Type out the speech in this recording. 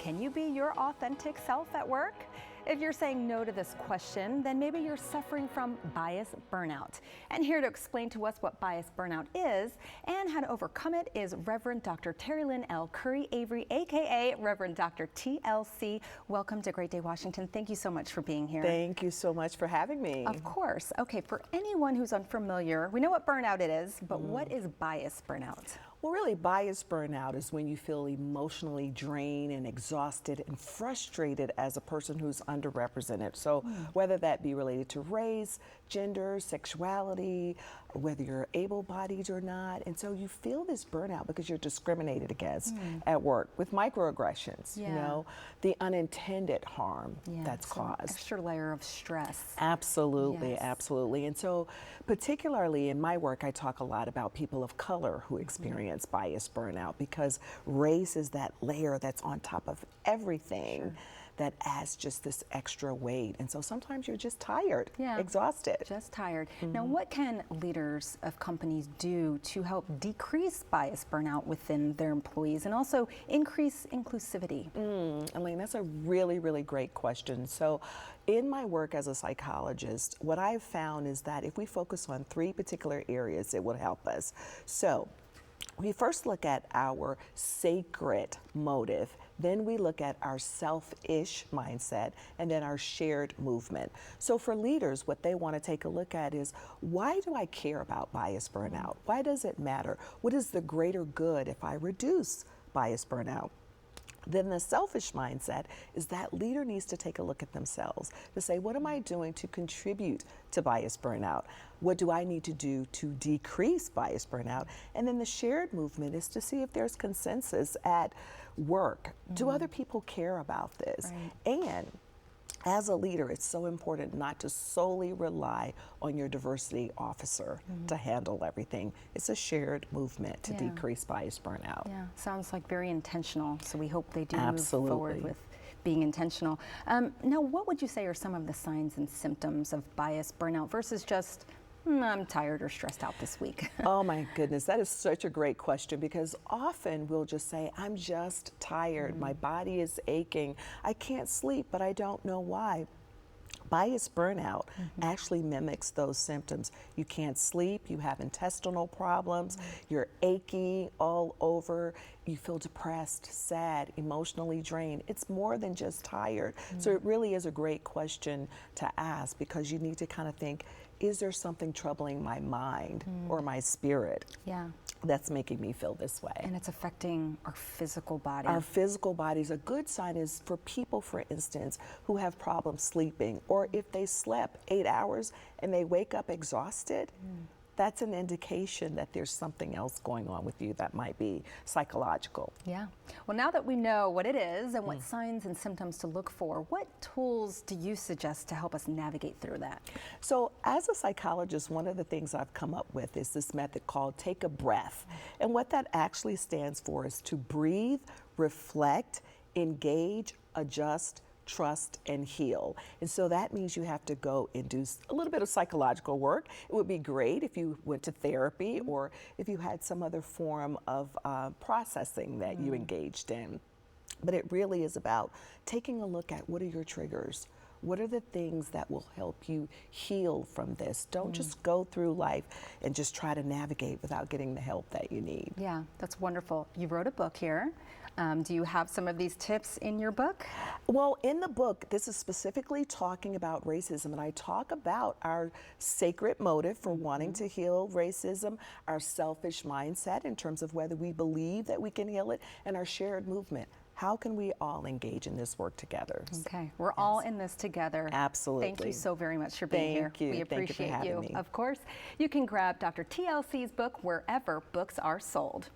Can you be your authentic self at work? If you're saying no to this question, then maybe you're suffering from bias burnout. And here to explain to us what bias burnout is and how to overcome it is Reverend Dr. Terry Lynn L. Curry Avery, aka Reverend Dr. TLC. Welcome to Great Day, Washington. Thank you so much for being here. Thank you so much for having me. Of course. Okay, for anyone who's unfamiliar, we know what burnout it is, but what is bias burnout? Well, really, bias burnout is when you feel emotionally drained and exhausted and frustrated as a person who's underrepresented. So whether that be related to race, gender, sexuality, whether you're able-bodied or not. And so you feel this burnout because you're discriminated against at work with microaggressions, you know, the unintended harm that's caused. Extra layer of stress. Absolutely, absolutely. And so particularly in my work, I talk a lot about people of color who experience bias burnout because race is that layer that's on top of everything that adds just this extra weight. And so sometimes you're just tired, exhausted. Just tired. Now, what can leaders of companies do to help decrease bias burnout within their employees and also increase inclusivity? Elaine, that's a really, really great question. So in my work as a psychologist, what I've found is that if we focus on three particular areas, it will help us. So we first look at our sacred motive, then we look at our selfish mindset, and then our shared movement. So for leaders, what they want to take a look at is, why do I care about bias burnout? Why does it matter? What is the greater good if I reduce bias burnout? Then the selfish mindset is that leader needs to take a look at themselves to say, what am I doing to contribute to bias burnout? What do I need to do to decrease bias burnout? And then the shared movement is to see if there's consensus at work. Do other people care about this? And as a leader, it's so important not to solely rely on your diversity officer to handle everything. It's a shared movement to decrease bias burnout. Yeah, sounds like very intentional. So we hope they do move forward with being intentional. Now, what would you say are some of the signs and symptoms of bias burnout versus just, I'm tired or stressed out this week? Oh my goodness, that is such a great question because often we'll just say, I'm just tired, my body is aching, I can't sleep, but I don't know why. Bias burnout actually mimics those symptoms. You can't sleep, you have intestinal problems, you're achy all over, you feel depressed, sad, emotionally drained. It's more than just tired. So it really is a great question to ask because you need to kind of think, is there something troubling my mind or my spirit? That's making me feel this way. And it's affecting our physical body. Our physical bodies. A good sign is for people, for instance, who have problems sleeping, or if they slept 8 hours and they wake up exhausted, that's an indication that there's something else going on with you that might be psychological. Yeah. Well, now that we know what it is and what signs and symptoms to look for, what tools do you suggest to help us navigate through that? So as a psychologist, one of the things I've come up with is this method called take a breath. And what that actually stands for is to breathe, reflect, engage, adjust, trust, and heal. And so that means you have to go and do a little bit of psychological work. It would be great if you went to therapy or if you had some other form of processing that you engaged in. But it really is about taking a look at what are your triggers? What are the things that will help you heal from this? Don't just go through life and just try to navigate without getting the help that you need. Yeah, that's wonderful. You wrote a book here. Do you have some of these tips in your book? Well, in the book, this is specifically talking about racism, and I talk about our sacred motive for wanting to heal racism, our selfish mindset in terms of whether we believe that we can heal it, and our shared movement. How can we all engage in this work together? Okay, we're all in this together. Absolutely. Thank you so very much for being here. Thank you. We appreciate Thank you for having me. Of course, you can grab Dr. TLC's book wherever books are sold.